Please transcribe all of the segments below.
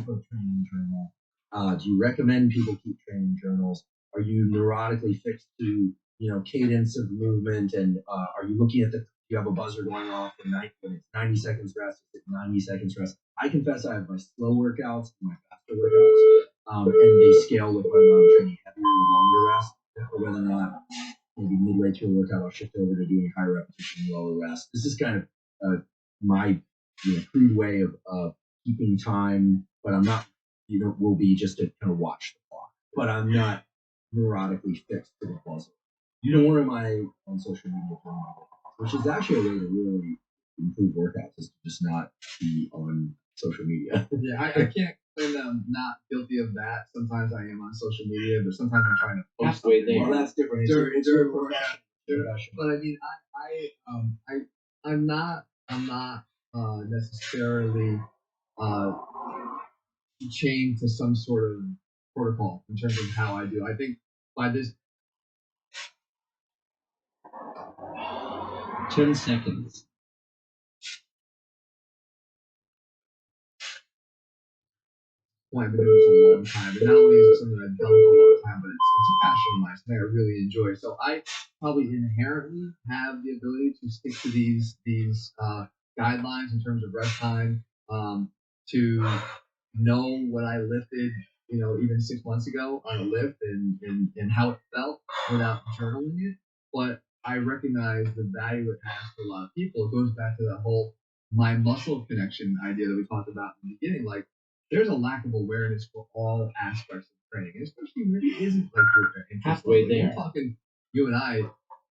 type of training journal do you recommend people keep training journals? Are you neurotically fixed to cadence of movement, and are you looking at you have a buzzer going off when it's 90 seconds rest, it's 90 seconds rest. I confess I have my slow workouts and my faster workouts, and they scale with whether I'm training heavier with longer rest, or whether or not maybe midway through a workout I'll shift over to doing high repetition, lower rest. This is kind of my crude way of keeping time, but I'm not, will be just to kind of watch the clock, but I'm not neurotically fixed to the buzzer. Nor am I on social media for which is actually a way to really improve workouts, is to just not be on social media. Yeah, I can't claim that I'm not guilty of that. Sometimes I am on social media, but sometimes I'm trying to post halfway there. Well, that's different. It's your profession. But I mean, I'm not necessarily chained to some sort of protocol in terms of how I do. I think by this 10 seconds. I've been doing this a long time, and not only is it something I've done for a long time, but it's a passion of mine, something I really enjoy. So I probably inherently have the ability to stick to these guidelines in terms of rest time, to know what I lifted, even 6 months ago on a lift and how it felt without journaling it. But I recognize the value it has for a lot of people. It goes back to that whole mind muscle connection idea that we talked about in the beginning. Like, there's a lack of awareness for all aspects of training, especially when it isn't like you're halfway there. We're talking, you and I,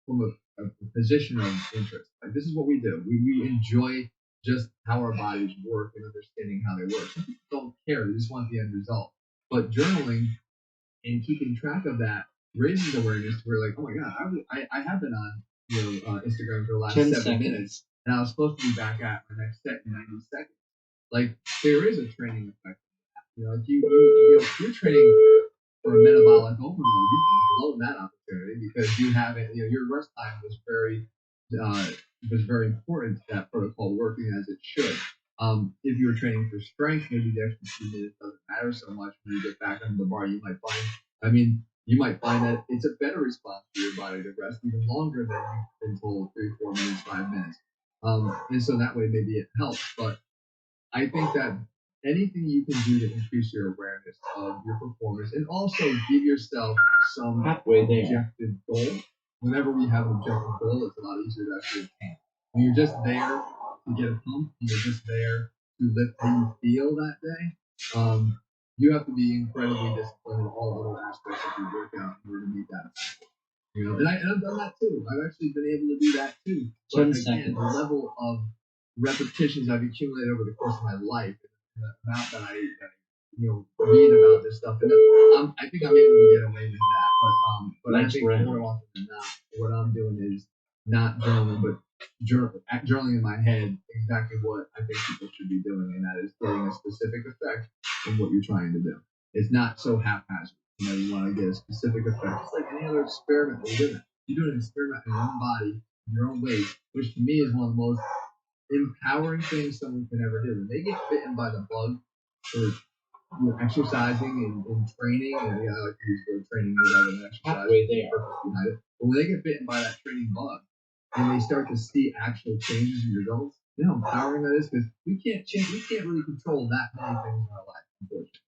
from a position of interest. Like, this is what we do. We enjoy just how our bodies work and understanding how they work. Some people don't care; they just want the end result. But journaling and keeping track of that raises awareness to where, like, oh my god, I have been on Instagram for the last 7 minutes, and I was supposed to be back at my next set in 90 seconds. Like, there is a training effect. If you're training for a metabolic overload, you've blown that opportunity because you haven't. Your rest time was very important to that protocol working as it should. If you were training for strength, maybe the extra 2 minutes doesn't matter so much. When you get back under the bar, you might find that it's a better response for your body to rest even longer than you've been told 3, 4 minutes, 5 minutes. And so that way maybe it helps, but I think that anything you can do to increase your awareness of your performance and also give yourself some objective goal. Whenever we have an objective goal, it's a lot easier to actually attain. When you're just there to get a pump, you're just there to lift how you feel that day, you have to be incredibly disciplined in all other aspects of your workout in order to meet that. And I've done that too. I've actually been able to do that too. But again, the level of repetitions I've accumulated over the course of my life, and the amount that I read about this stuff, and I think I'm able to get away with that. But I think more often than not, what I'm doing is not journaling, but journaling in my head exactly what I think people should be doing, and that is getting a specific effect from what you're trying to do. It's not so haphazard. You want to get a specific effect. It's like any other experiment that you're doing. You're doing an experiment in your own body, in your own weight, which to me is one of the most empowering things someone can ever do. When they get bitten by the bug for exercising and training, and I like to use the word training rather than exercise. Behind it. But when they get bitten by that training bug and they start to see actual changes and results, you know how empowering that is, because we can't really control that many things in our life, unfortunately.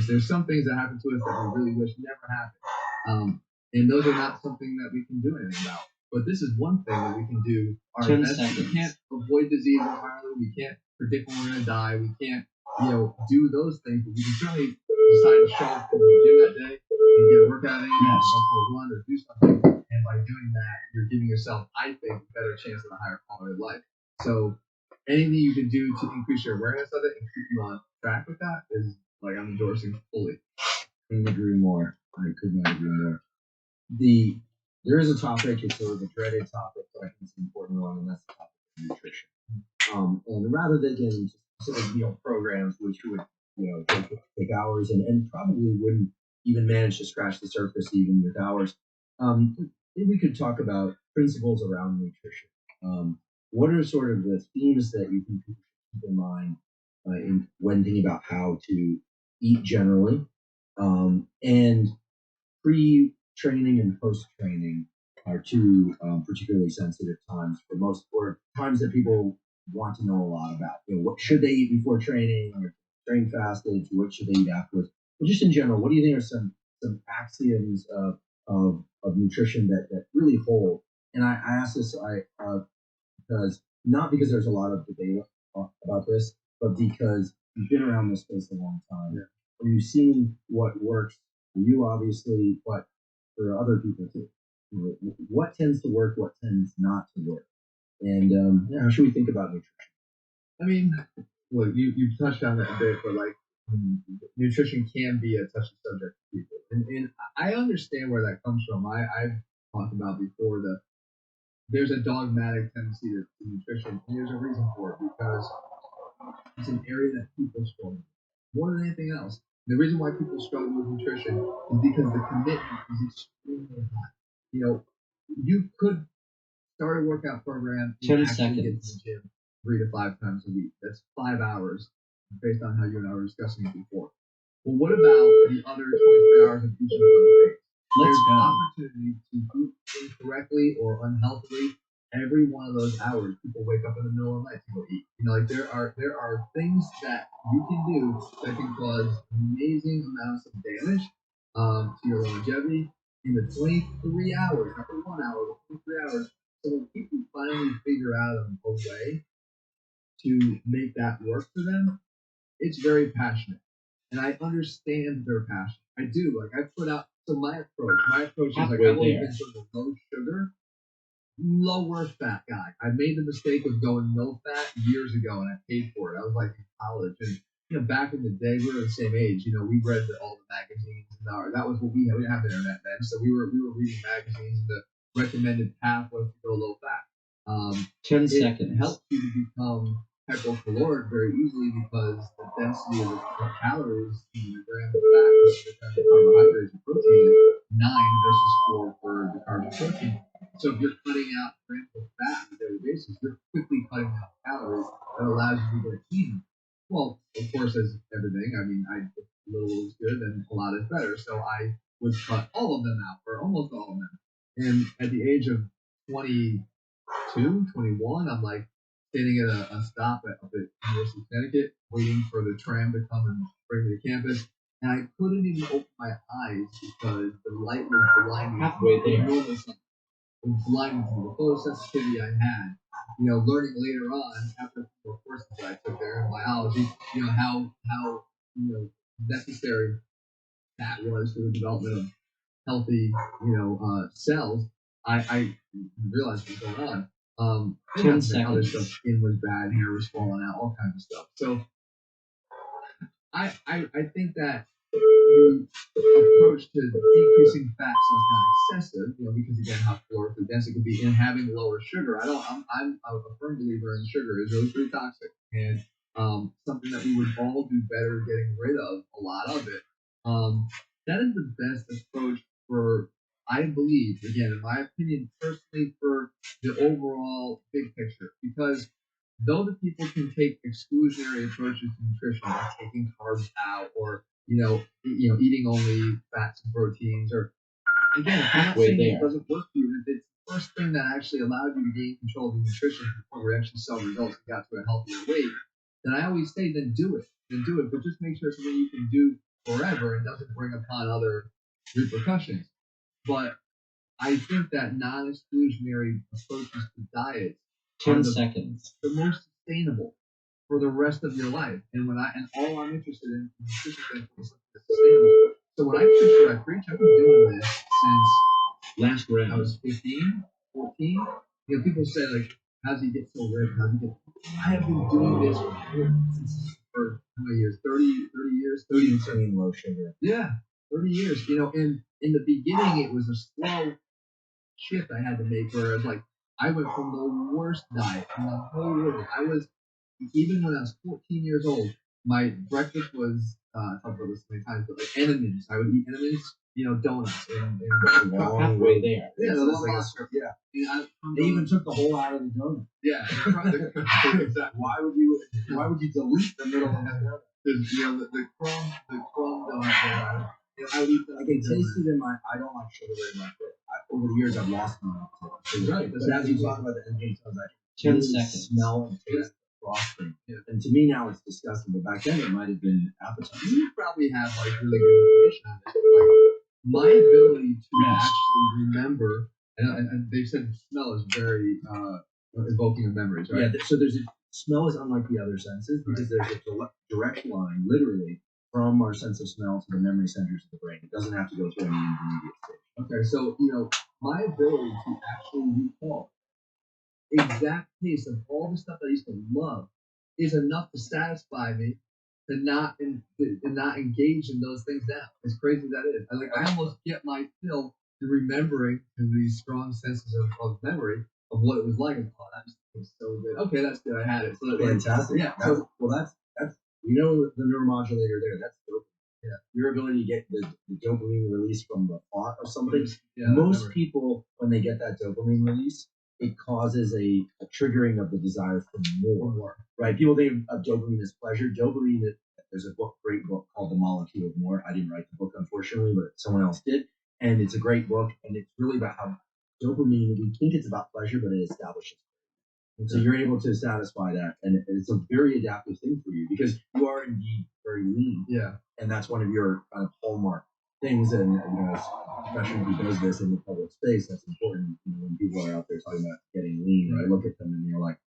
There's some things that happen to us that we really wish never happened. And those are not something that we can do anything about. But this is one thing that we can do. Our best. We can't avoid disease entirely. We can't predict when we're going to die. We can't, do those things. But we can certainly decide to show up to the gym that day and get a workout in, go for a run or do something. And by doing that, you're giving yourself, I think, a better chance at a higher quality of life. So anything you can do to increase your awareness of it and keep you on track with that is, like, I'm endorsing fully. Couldn't agree more. I could not agree more. There is a topic, it's sort of a dreaded topic, but I think it's an important one, and that's the topic of nutrition. And rather than getting into specific meal programs, which would take hours and probably wouldn't even manage to scratch the surface even with hours, we could talk about principles around nutrition. What are sort of the themes that you think people should keep in mind when thinking about how to eat generally, and pre-training and post-training are two particularly sensitive times for most, or times that people want to know a lot about. What should they eat before training, or train fasted? What should they eat afterwards? But just in general, what do you think are some axioms of nutrition that really hold? And I ask this because not because there's a lot of debate about this, but because you've been around this space a long time. Yeah. And you've seen what works for you, obviously, but for other people too. What tends to work, what tends not to work, and how should we think about nutrition? I mean, well, you've touched on that a bit, but like nutrition can be a touchy subject for people, and I understand where that comes from. I've talked about before that there's a dogmatic tendency to nutrition, and there's a reason for it because it's an area that people struggle with more than anything else. The reason why people struggle with nutrition is because the commitment is extremely high. You could start a workout program and 10 actually get to seconds. the gym 3 to 5 times a week. That's 5 hours based on how you and I were discussing it before. Well, what about the other 23 hours of each of those days? There's an opportunity to eat incorrectly or unhealthily. Every one of those hours, people wake up in the middle of the night to go eat. There are things that you can do that can cause amazing amounts of damage to your longevity in the 23 hours, not the 1 hour, the 23 hours. So when people finally figure out a way to make that work for them, it's very passionate. And I understand their passion. I do. Like I put out so my approach is like I've always been sort of a low sugar, lower fat guy. I made the mistake of going no fat years ago and I paid for it. I was like in college and back in the day, we were the same age. We read all the magazines, and that was what we had. We didn't have internet then, so we were reading magazines, and the recommended path was to go low fat. 10 seconds. It helps you to become hypocaloric very easily because the density of the calories in the gram of fat versus the gram of carbohydrates and protein is 9 versus 4 for the carbs and protein. So if you're cutting out grams of fat on a daily basis, you're quickly cutting out calories that allows you to get clean. Well, of course, as everything, I mean, if a little is good, then a lot is better. So I would cut all of them out, or almost all of them. And at the age of 22, 21, I'm like standing at a stop up at University of Connecticut, waiting for the tram to come and bring me to campus. And I couldn't even open my eyes because the light was blinding. Halfway there. Was blinding to the photosensitivity I had. Learning later on after the courses that I took there in biology, how necessary that was for the development of healthy, cells. I realized what was going on. 10 seconds. Other stuff, skin was bad, hair was falling out, all kinds of stuff. So I think that the approach to decreasing fat so it's not excessive, because again, how calorically dense it can be, and having lower sugar. I'm a firm believer in sugar is really pretty toxic, and something that we would all do better getting rid of a lot of it. That is the best approach for, I believe, again, in my opinion, personally, for the overall big picture, because though the people can take exclusionary approaches to nutrition, like taking carbs out, or eating only fats and proteins, or again, I'm not saying it doesn't work for you. If it's the first thing that actually allowed you to gain control of your nutrition to the point where you actually saw results and got to a healthier weight, then I always say, then do it. But just make sure it's something you can do forever and doesn't bring upon other repercussions. But I think that non-exclusionary approaches to diets 10 seconds. The most sustainable for the rest of your life. And all I'm interested in nutrition is sustainable. So when I preach what I preach, I've been doing this since last round. I was 15, 14. People say like, how's he get so rich? I have been doing this for how many years? 30 years? 30 years. Low sugar. Yeah, 30 years. And in the beginning, it was a slow shift I had to make where I went from the worst diet in the whole world. Even when I was 14 years old, my breakfast was, I've talked about this many times, but like Entenmann's. I would eat Entenmann's, donuts. And halfway there. Yeah, the long monster. Yeah. They even took the whole out of the donut. Yeah. Exactly. Why would you delete the middle of the donut? Because the crumb donut. I eat them. I can taste it in my. I don't like sugar in my foot. Over the years, I've lost my appetite. Right. But as you talk about the engine sounds, I 10 really seconds. smell and taste the frosting. Yeah. And to me now it's disgusting, but back then it might have been appetizing. You probably have like really good information on this. Like my ability to actually remember, and they said smell is very evoking of memories, right? Yeah. So smell is unlike the other senses because there's a direct line, literally, from our sense of smell to the memory centers of the brain. It doesn't have to go through any intermediate stage. Okay, so my ability to actually recall exact taste of all the stuff I used to love is enough to satisfy me to not engage in those things now. As crazy as that is, I almost get my fill to remembering these strong senses of memory of what it was like. And, oh, that just was so good. Okay, that's good. I had it. So Fantastic. Yeah. That's the neuromodulator there. That's dope. Yeah. Your ability to get the dopamine release from the thought of something. Yeah, Most people, when they get that dopamine release, it causes a triggering of the desire for more. Right? People think of dopamine as pleasure. Dopamine, there's a great book called The Molecule of More. I didn't write the book, unfortunately, but someone else did. And it's a great book. And it's really about how dopamine, we think it's about pleasure, but it establishes. And so you're able to satisfy that. And it's a very adaptive thing for you because you are indeed very lean. Yeah. And that's one of your kind of hallmark things. And, as a professional who does this in the public space, that's important. When people are out there talking about getting lean, right. You look at them and you're like,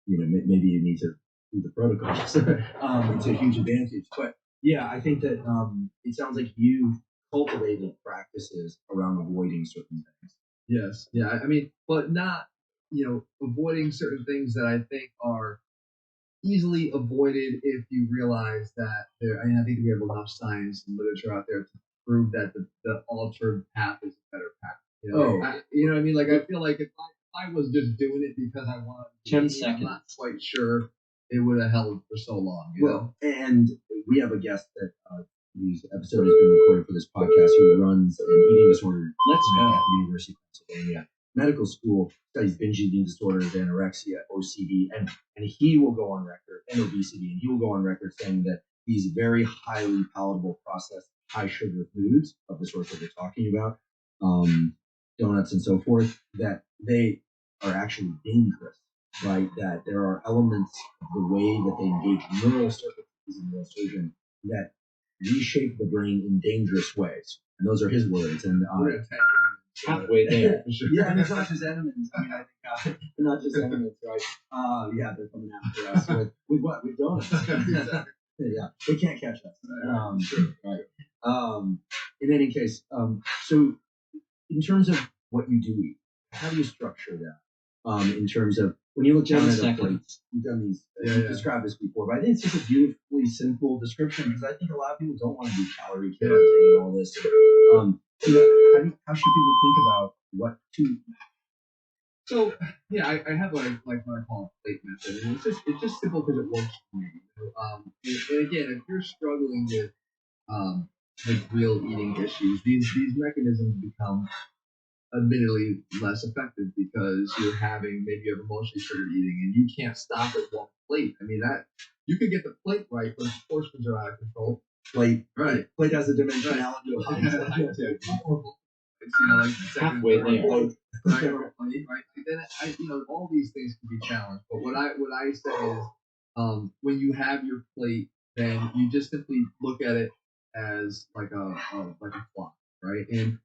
maybe you need to do the protocols. It's a huge advantage. But yeah, I think that it sounds like you cultivated practices around avoiding certain things. Yes. Yeah. I mean, but not, avoiding certain things that I think are easily avoided if you realize that I think we have enough science and literature out there to prove that the altered path is a better path. You know what I mean? Like, I feel like if I was just doing it because I wanted to, 10 seconds. I'm not quite sure it would have held for so long. You know? And we have a guest that whose episode has been recorded for this podcast who runs an eating disorder clinic at the University of Pennsylvania Medical School, studies binge eating disorders, anorexia, OCD, and he will go on record, and obesity, and he will go on record saying that these very highly palatable processed high sugar foods of the sort that we're talking about, donuts and so forth, that they are actually dangerous, right? That there are elements of the way that they engage neural circuitries in neurosurgeon that reshape the brain in dangerous ways. And those are his words. And halfway there. Yeah, and it's not just enemies. I mean, I think they're not just enemies, right? Yeah, they're coming after us with what? With donuts. Yeah, they can't catch us. Sure. Right. In any case, so in terms of what you do eat, how do you structure that? In terms of when you look down at a plate, you've done these, you've described this before, but I think it's just a beautifully simple description because I think a lot of people don't want to do calorie counting and all this. How should people think about what to eat? So yeah, I have what I call a plate method, and it's just simple because it works for me. And again, if you're struggling with real eating issues, these mechanisms become admittedly less effective because maybe you have emotionally triggered eating and you can't stop at one plate. I mean, that you could get the plate right, but portions are out of control. Plate has a dimensionality of halfway there. Right. Then all these things can be challenged. But what I say is, when you have your plate, then you just simply look at it as like a clock, right? And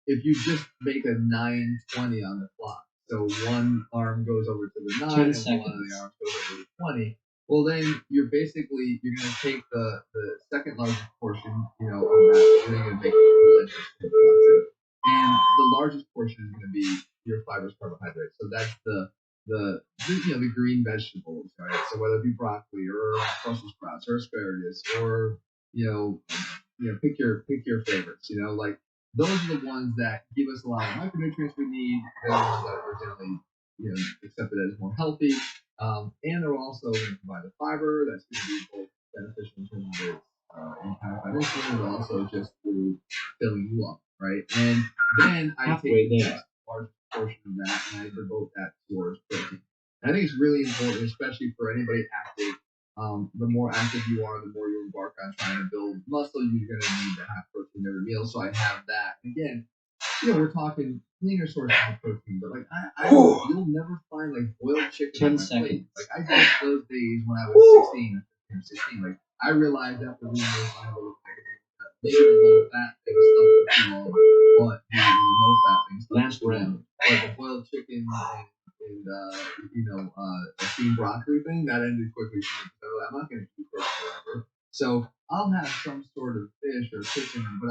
if you just make a 9:20 on the clock, so one arm goes over to the 9 and seconds. one of the arms goes over to the 20. Well, then you're going to take the second largest portion, of that, and then you're going to make it and the largest portion is going to be your fibrous carbohydrates. So that's the green vegetables, right? So whether it be broccoli or Brussels sprouts or asparagus or pick your favorites. Like those are the ones that give us a lot of micronutrients we need. They're the ones that are generally accepted as more healthy, and they're also going to provide the fiber that's going to be both beneficial in terms of its impact on insulin, but also just through filling you up, right? And then I take the large portion of that and I devote that towards protein. And I think it's really important, especially for anybody active, the more active you are, the more you embark on trying to build muscle. You're going to need to have protein every meal. So I have that. Again, we're talking cleaner sources of protein, but like you'll never find like boiled chicken on my plate. Like I did those days when I was 16 or 16. Like I realized after reading those Bible maybe the low fat thing was stuck for too long, but the low fat thing stuck Last for too long. round. Like the boiled chicken and a steamed broccoli thing that ended quickly for me. So I'm not going to keep this forever. So I'll have some sort of fish or chicken, but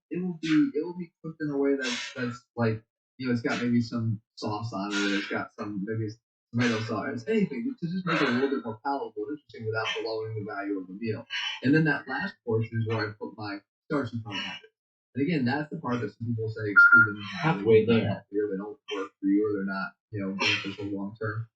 it will be cooked in a way that's like it's got maybe some sauce on it, or it's got some maybe tomato sauce, anything to just make it a little bit more palatable and interesting without lowering the value of the meal. And then that last portion is where I put my starchy carbohydrates. And again, that's the part that some people say exclude them Halfway there. healthier, they don't work for you, or they're not beneficial long term.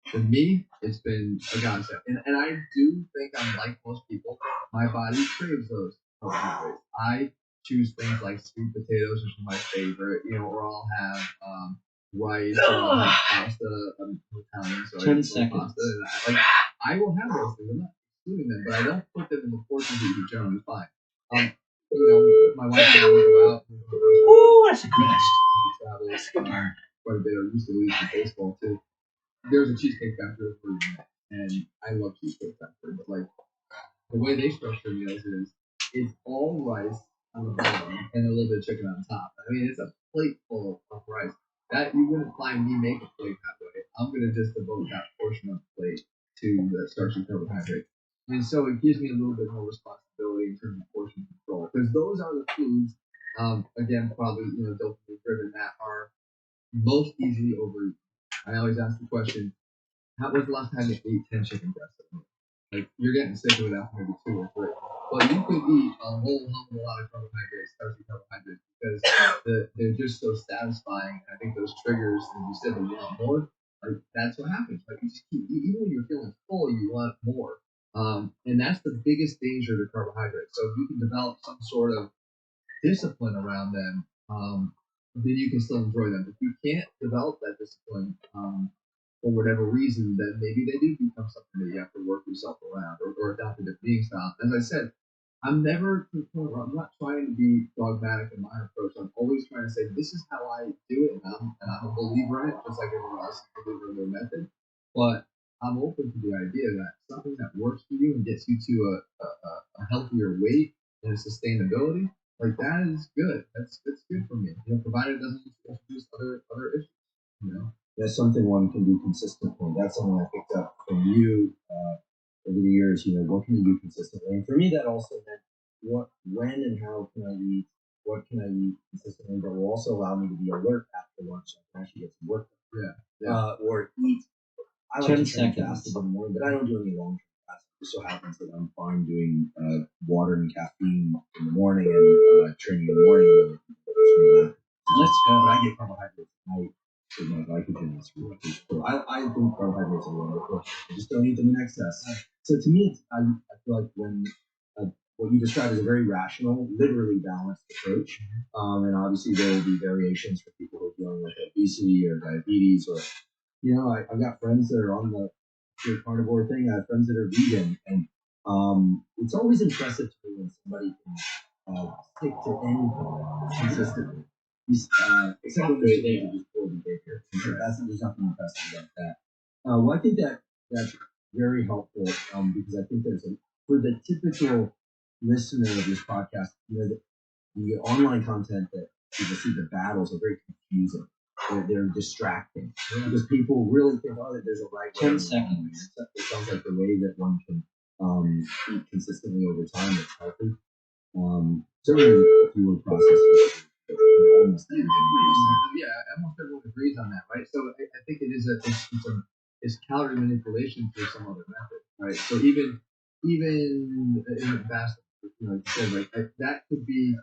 For me, it's been a godsend. And I do think I'm like most people. My body craves those carbohydrates. I choose things like sweet potatoes, which is my favorite, or I'll have rice, or I'll have pasta. I'm Italian, so 10 I seconds. pasta. And I will have those things. I'm not excluding them, but I don't put them in the portions that you generally find. My wife and I would go out. Ooh, that's a good Travel quite a bit, or used to leave for baseball too. There's a cheesecake factory over here, and I love cheesecake factory, but like the way they structure meals is it's all rice on the bottom and a little bit of chicken on top. I mean, it's a plate full of rice. That you wouldn't find me make a plate that way. I'm gonna just devote that portion of the plate to the starchy carbohydrate. And so it gives me a little bit more responsibility in terms of portion control. Because those are the foods, again, probably dopamine driven, that are most easily overeaten. I always ask the question, how was the last time you ate 10 chicken breasts? Like, you're getting sick of it after maybe 2 or 3. But you could eat a whole hell of a lot of carbohydrates, starchy carbohydrates, because they're just so satisfying. I think those triggers, as you said, that you want more, like, that's what happens. Like, you just keep, even when you're feeling full, you want more. And that's the biggest danger to carbohydrates. So if you can develop some sort of discipline around them, then you can still enjoy them. If you can't develop that discipline for whatever reason, then maybe they do become something that you have to work yourself around or adopt a different eating style. As I said, I'm never to the point where I'm not trying to be dogmatic in my approach. I'm always trying to say this is how I do it, and I'm a believer in it, just like everyone else is a believer in their method. But I'm open to the idea that something that works for you and gets you to a healthier weight and a sustainability, like that is good. That's good for me. Provided it doesn't introduce other issues. That's something one can do consistently. That's something I picked up from you over the years. What can you do consistently? And for me, that also meant when, and how can I eat? What can I eat consistently that will also allow me to be alert after lunch? I can actually get some work. Or eat. I like 10 to train seconds. fasted in the morning, but I don't do any long fast. It just so happens that I'm fine doing water and caffeine in the morning and training in the morning. And then Let's go. but I get carbohydrates at night. So my glycogen is really cool. I think carbohydrates are wonderful. I just don't eat them in excess. So to me, I feel like when what you described is a very rational, literally balanced approach. And obviously there will be variations for people who are dealing with obesity or diabetes, or I've got friends that are on the carnivore thing. I have friends that are vegan, and it's always impressive to me when somebody can stick to anything consistently. Except when they're just poor behavior. There's nothing impressive about that. Well, I think that's very helpful because I think for the typical listener of this podcast, the online content that people see, the battles are very confusing. They're distracting because people really think, that there's a right way. 10 seconds. It sounds like the way that one can eat consistently over time is healthy. Certainly, if you were processing, almost everyone agrees on that, right? So I think it is it's calorie manipulation through some other method, right? So even in the fasting, like you said, like that could be.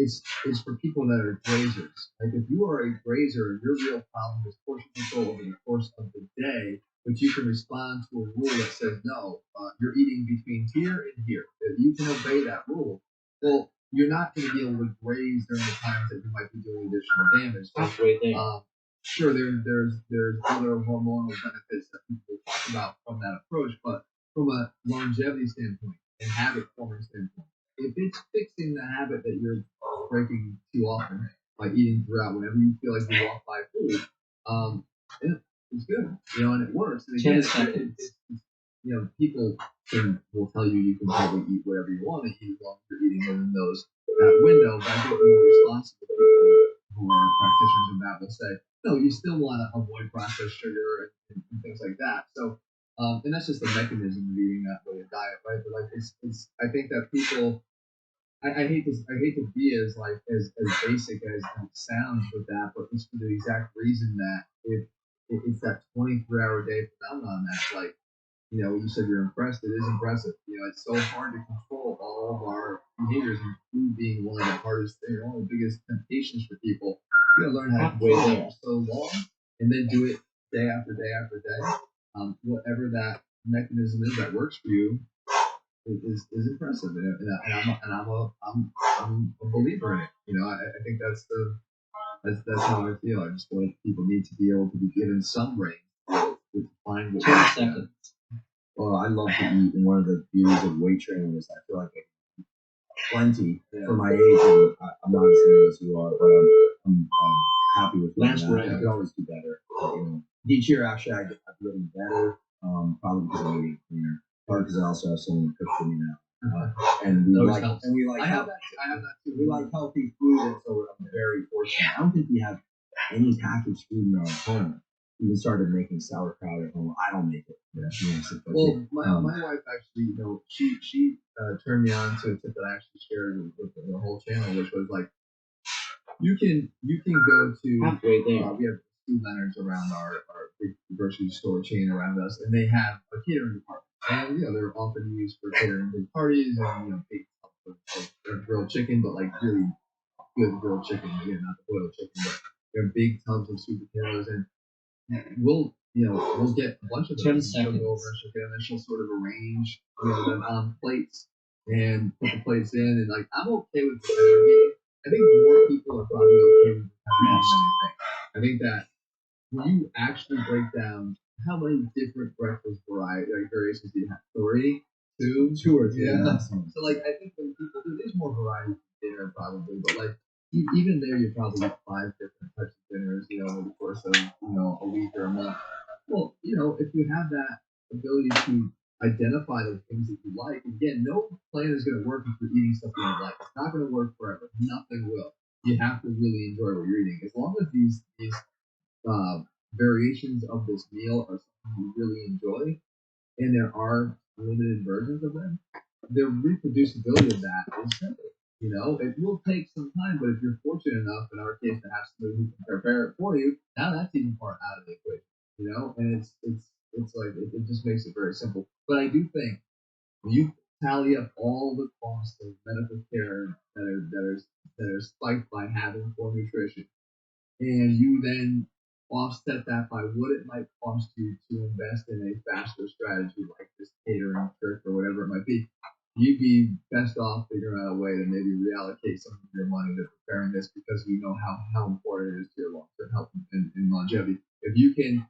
It's for people that are grazers. Like if you are a grazer, your real problem is portion control over the course of the day, but you can respond to a rule that says no, you're eating between here and here. If you can obey that rule, well, you're not going to be able to graze during the times that you might be doing additional damage. So, Halfway there. sure, there's other hormonal benefits that people talk about from that approach, but from a longevity standpoint and habit forming standpoint, if it's fixing the habit that you're breaking too often by eating throughout whenever you feel like you walk by food, it's good, and it works. And again, 10 seconds. People will tell you can probably eat whatever you want to eat as long as you're eating within that window. But I think the more responsible people who are practitioners of that will say, no, you still want to avoid processed sugar and things like that. So, and that's just the mechanism of eating that way, a diet, right? But like, it's. I think that people. I hate this. I hate to be as basic as it sounds with that, but it's for the exact reason that it's that 24-hour day phenomenon that's like, you said you're impressed. It is impressive. It's so hard to control all of our behaviors, and food being one of the hardest things, one of the biggest temptations for people. You gotta learn how to control it for so long, and then do it day after day after day. Whatever that mechanism is that works for you is impressive, and I'm a believer in it. I think that's how I feel. I just want people need to be able to be given some range to find what 10 seconds. Well, I love to eat, and one of the beauties of weight training is I feel like I eat plenty for my age, and I'm not as lean as you are, but I'm happy with Last that. round. I could always do better. But, each year, actually, I've getting better, probably because I'm eating cleaner, or because I also have someone cook for me now. And we Always like, helps. and we like, I have that too. we like healthy food, and so I'm very fortunate. I don't think we have any packaged food in our home. We started making sauerkraut at home. I don't make it. Well, my wife actually, she turned me on to a tip that I actually shared with the whole channel, which was like, you can go to Halfway there. we have food Leonards around our big grocery store chain around us, and they have a catering department, and they're often used for catering big parties and big of grilled chicken, but like really good grilled chicken, again, not the boiled chicken, but they're big tubs of sweet potatoes, and we'll get a bunch of those. 10 And she'll seconds. go over and she'll get them, and she'll sort of arrange them on plates and put the plates in, and like, I'm okay with the better meeting. I think more people are probably okay with the better meeting than they think. I think that when you actually break down how many different breakfast variations do you have? 3, 2, 2 or 3. Yeah. So like, I think when people do, there's more variety for dinner probably, but like, even there, you probably get 5 different types of dinners, over the course of a week or a month. Well, if you have that ability to identify the things that you like, again, no plan is going to work if you're eating stuff you don't like. It's not going to work forever. Nothing will. You have to really enjoy what you're eating. As long as these variations of this meal are something you really enjoy, and there are limited versions of them, the reproducibility of that is simple. It will take some time, but if you're fortunate enough, in our case, to have somebody who can prepare it for you, now that's even part out of the equation. And it's like it just makes it very simple. But I do think when you tally up all the costs of medical care that are spiked by having poor nutrition, and you then offset that by what it might cost you to invest in a faster strategy like this catering trip or whatever it might be, you'd be best off figuring out a way to maybe reallocate some of your money to preparing this, because we know how important it is to your long-term health and longevity. If you can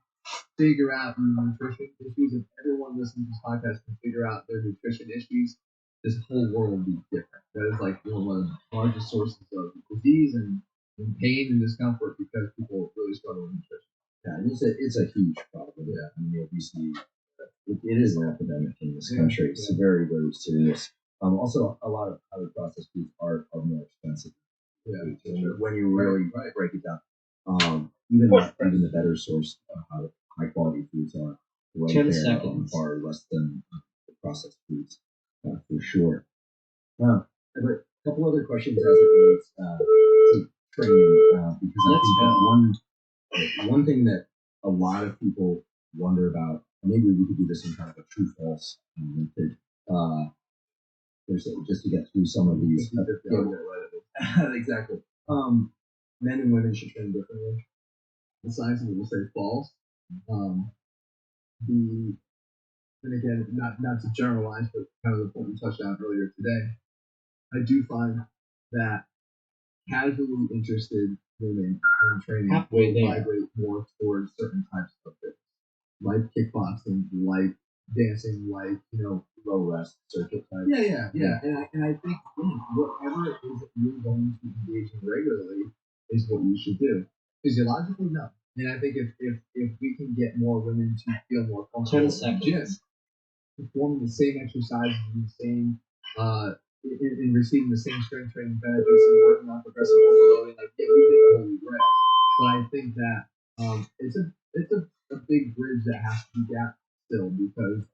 figure out your nutrition issues, if everyone listening to this podcast can figure out their nutrition issues, this whole world will be different. That is like one of the largest sources of disease and pain and discomfort, because people really struggle with nutrition. Yeah, and it's a huge problem. Yeah, I mean, obesity, it is an epidemic in this country. It's very, very serious. Also, a lot of highly processed foods are more expensive. Yeah, when you really break it down, even the better source of high quality foods are right 10 there, seconds. far less than the processed foods, for sure. But a couple other questions as it relates to training, because I think that one thing that a lot of people wonder about, and maybe we could do this in kind of a true false method, just to get through some of these. Exactly. Men and women should train differently. The science will say false. And again, not to generalize, but kind of the point we touched on earlier today, I do find that casually interested women in training Halfway will there. migrate more towards certain types of fitness, like kickboxing, like dancing like low rest circuit type. yeah. And I think whatever it is that you're going to engage in regularly is what you should do. Physiologically, no. And I think if we can get more women to feel more comfortable in the gym, performing the same exercises and the same in receiving the same strength training benefits and working on progressive overloading, like yeah, we did the holy grail. But I think that it's a big bridge that has to be gapped still because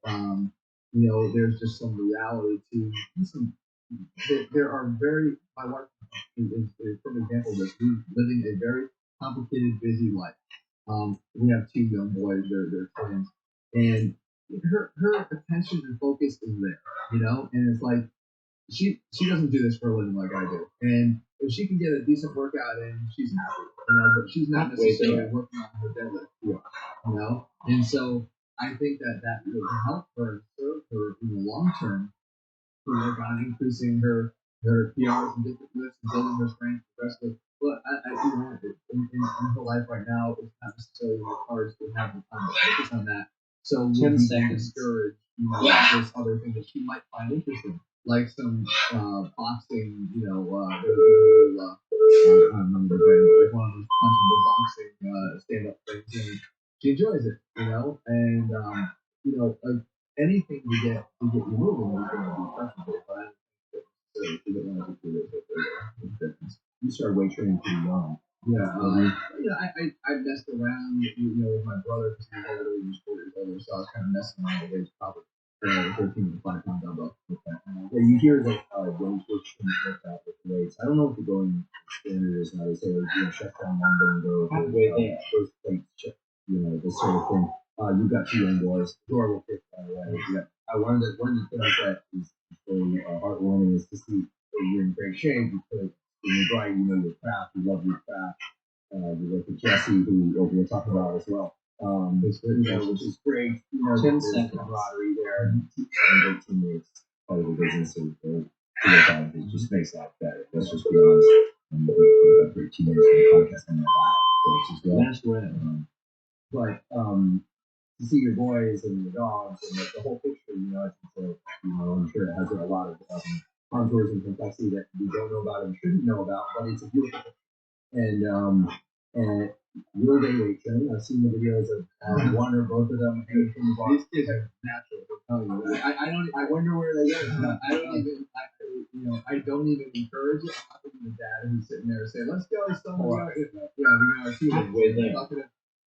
there's just some reality to some. There are very my wife is from example of this. We're living a very complicated, busy life. We have two young boys. They're twins, and her attention and focus is there, and it's like she doesn't do this for a living like I do, and if she can get a decent workout in, she's happy, but she's not necessarily working on her deadlift, and so I think that will help her and serve her in the long term to work on increasing her PRs and different lifts and building her strength progressively. But in her life right now, it's not necessarily in the cards to have the time to focus on that. So we discourage, this other thing that she might find interesting, like some boxing, I don't remember the brand, but like one of those punchable boxing stand-up things, and she enjoys it, and like anything to get you moving is going to be preferable, but I don't think that she didn't want to do it. You started weight training pretty young. Yeah, I messed around, with my brother because he was older, he was 4 years older, so I was kind of messing around with age probably 13 to 5 pound dumbbell. Yeah, you hear that young folks can work out with weights. I don't know if the going standard is now. They say, shut down lumber and go those plates, this sort of thing. You've got two young boys, adorable kids, by the way. Yeah. One of the things that is really heartwarming is to see that you're in great shape because you're bright, you know your craft, you love your craft. You work with Jesse, who we'll talk about as well. Which is great. 10 seconds. Camaraderie there, and having great teammates, part of the business, it just makes life better. Let's just be honest. And we've got great teammates on the podcast and that, as well. That's right. But to see your boys and your dogs and the whole picture, I think so. I'm sure it has a lot of contours and complexity that we don't know about and shouldn't know about, but it's a beautiful picture. And real day weight training. I've seen the videos of one or both of them hanging from the bar. These kids are natural. I wonder where they go. I don't even encourage it. I'm not the dad who's sitting there saying, "Let's go, somewhere." We're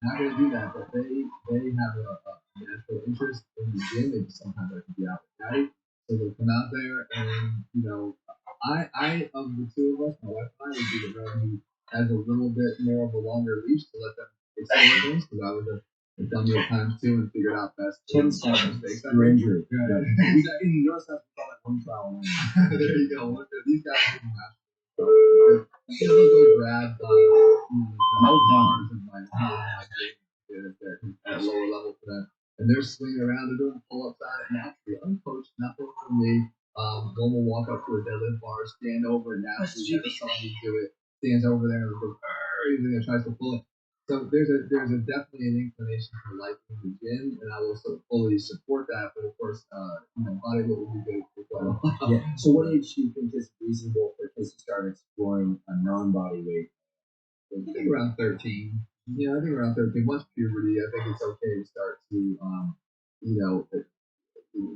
not gonna do that. But they have a natural interest in the gym. They just sometimes like to be out at night, so they'll come out there and I of the two of us, my wife and I, would be the one who has a little bit more of a longer leash to let them explore things because I was a dummy at times too and figured out best 10 seconds. Your injury. Yeah. Exactly. You notice that we call that one trial. There you go. These guys are they'll go grab the bars and my at a lower level for them. And they're swinging around, they're doing pull-ups at it naturally, uncoached, nothing from me. Gomer will walk up to a deadlift bar, stand over and naturally never saw me do it. Stands over there and goes, and tries to pull it. So there's a definitely an inclination for liking the gym, and I will fully support that. But of course, bodybuilding will be good for quite a while. Yeah. So what age do you think is reasonable for kids to start exploring a non-body weight? I think around 13. I think around 13. Once puberty, I think it's okay to start to,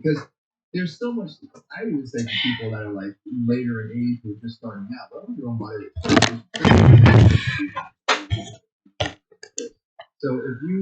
because there's so much. I would say to people that are like later in age who are just starting out, but your own body. So if you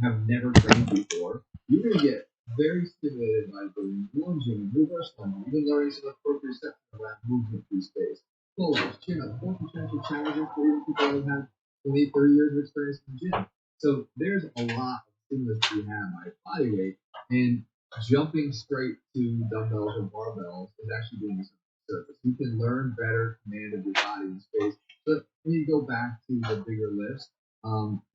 have never trained before, you're going to get very stimulated by doing lunging, reverse lunging, even learning some appropriate steps around movement through space. Pull-ups, chin-ups, more potential challenges for even people who have 20, 30 years of experience in the gym. So there's a lot of stimulus to be had by body weight, and jumping straight to dumbbells or barbells is actually doing this on the surface. You can learn better command of your body in space. So when you go back to the bigger lifts,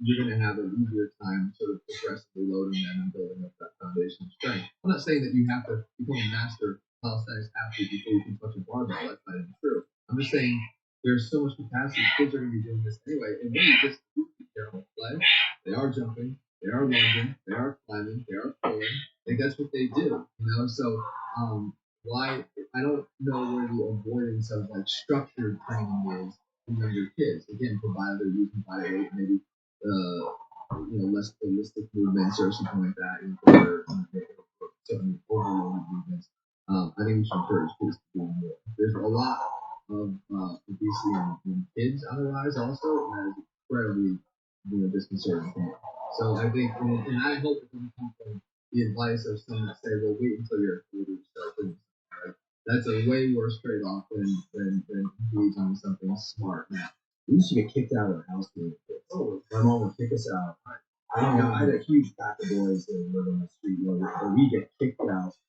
you're going to have an easier time sort of progressively loading them and building up that foundation of strength. I'm not saying that you have to become a master calisthenics athlete before you can touch a barbell. That's not even true. I'm just saying there's so much capacity. Kids are going to be doing this anyway, and maybe just be careful play. They are jumping. they are lunging, they are climbing, they are pulling. Like that's what they do, you know. So why I don't know where the avoidance of like structured training is in younger kids. Again, provided they're using body weight, maybe less ballistic movements or something like that, or certain overload movements. I think we should encourage kids to do more. There's a lot of obesity in kids on the rise also, and that is incredibly disconcerting to me. So I think, and I hope it doesn't come from the advice of some that say, well, wait until you're older to start doing something. Right? That's a way worse trade-off than engaging in something smart now. We used to get kicked out of the house when we were kids. Oh, my mom would kick us out. I had a huge pack of boys that lived on the street where we get kicked outside.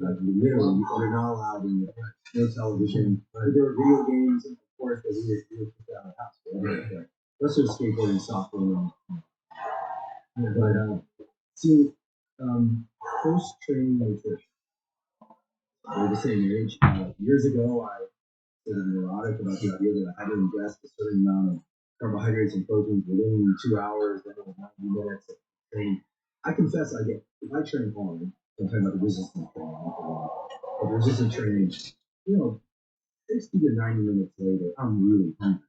Like literally, we're not allowed in the no television. There were video games, and of course, but we were kicked out of the house. Right? Let's just skateboarding, softball, but see, post training nutrition. We're the same age. Years ago, I sort of neurotic about the idea that I had to ingest a certain amount of carbohydrates and proteins within 2 hours, then it was 90 minutes of training. I confess, if I train hard, I'm talking about the resistance training, but the resistance training, 60 to 90 minutes later, I'm really hungry.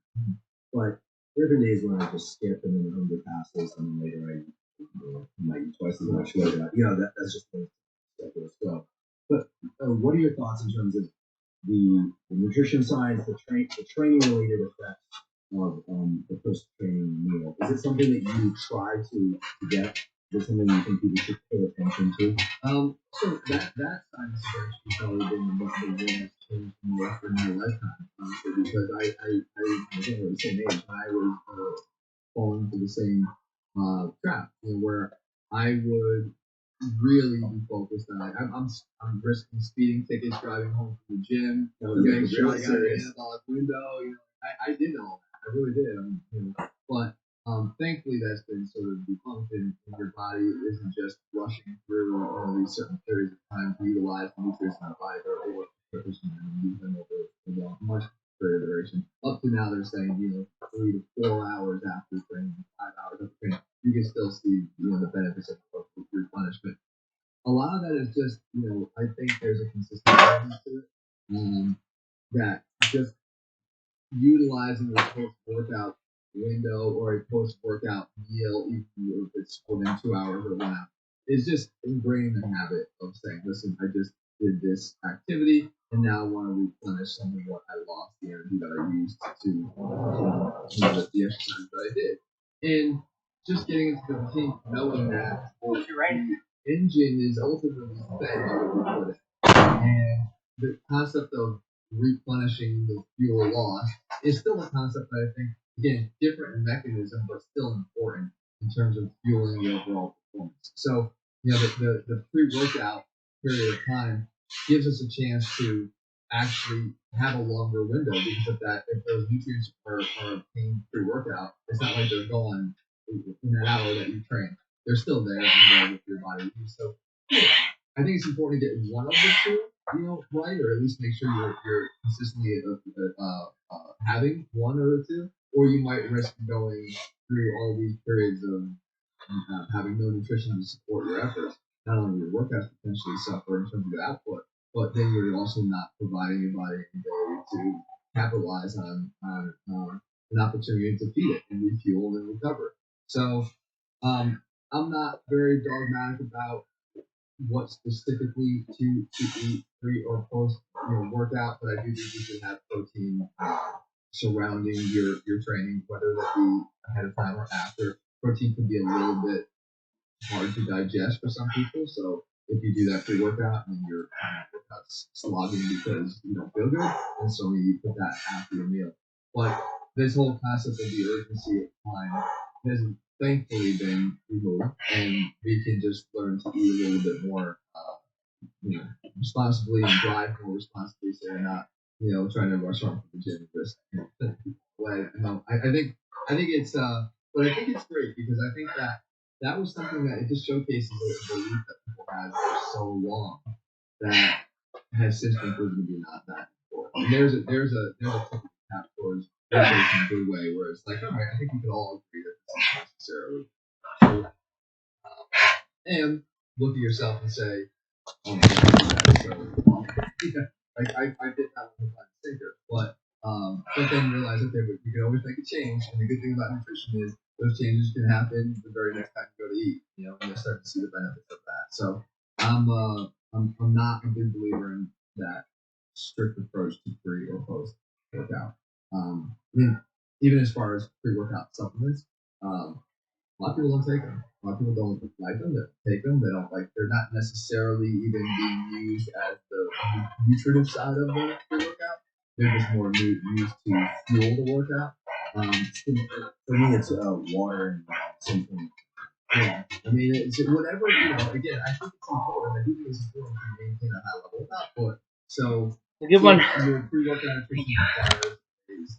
But there have been days when I just skip and then the hunger passes, and then later I might eat twice as much later. That's just the ridiculous go. But what are your thoughts in terms of the nutrition science, the training related effects of the post training meal? Is it something that you try to get? Is it something you think people should pay attention to? So that science has probably been the most that has changed more in my lifetime, honestly, because again, we're the same age. I was falling into the same trap, where I would really be focused on. Like, I'm risking speeding tickets driving home from the gym. Making sure I got an anabolic window. I did all that. I really did. But thankfully that's been sort of debunked, and your body isn't just rushing through these certain periods of time to utilize the nutrients in our body. They're able to use them over a much greater duration. Up to now, they're saying 3 to 4 hours after training, 5 hours after training, you can still see the benefits of replenishment. A lot of that is just I think there's a consistent element to it, that just utilizing a post-workout window or a post-workout meal, even if it's within 2 hours or 1 hour, is just ingraining the habit of saying, listen, I just did this activity, and now I want to replenish some of what I lost, the energy that I used to the exercise that I did. And just getting into the routine, knowing that the engine is ultimately fed by what we put in. And the concept of replenishing the fuel loss is still a concept that I think, again, different mechanism, but still important in terms of fueling the overall performance. So, the pre-workout period of time gives us a chance to actually have a longer window, because if those nutrients are obtained pre-workout, it's not like they're gone in that hour that you train. They're still there and with your body. So I think it's important to get one of the two, right, or at least make sure you're consistently having one of the two, or you might risk going through all these periods of having no nutrition to support your efforts. Not only your workouts potentially suffer in terms of your output, but then you're also not providing your body the ability to capitalize on an opportunity to feed it and refuel and recover. So I'm not very dogmatic about what specifically to eat pre or post workout, but I do think you should have protein surrounding your training, whether that be ahead of time or after. Protein can be a little bit hard to digest for some people, so if you do that pre-workout and your workout's slogging because you don't feel good, then certainly you put that after your meal. But this whole concept of the urgency of time has thankfully been removed, and we can just learn to eat a little bit more responsibly and drive more responsibly, so we're not trying to rush on to the gym and just away. I think it's but I think it's great, because I think that was something that it just showcases a belief that people had for so long that has since been proven to be not that important. And there's a tip tap towards in a good way, where it's like, all right, I think we could all agree that this is necessarily true. and look at yourself and say, oh my God, so yeah, like I did that with my thinker, but then you realize, okay, but you can always make a change, and the good thing about nutrition is those changes can happen the very next time you go to eat, and you'll start to see the benefits of that. So I'm not a big believer in that strict approach to pre or post workout. I mean, even as far as pre workout supplements, a lot of people don't take them. A lot of people don't like them. They don't take them. They don't like. They're not necessarily even being used as the nutritive side of the pre-workout. They're just more used to fuel the workout. For me, it's water and something. Yeah, I mean, it's whatever. Again, I think it's important. I do think it's important to maintain a high level of output. So Give one. your pre-workout nutrition requires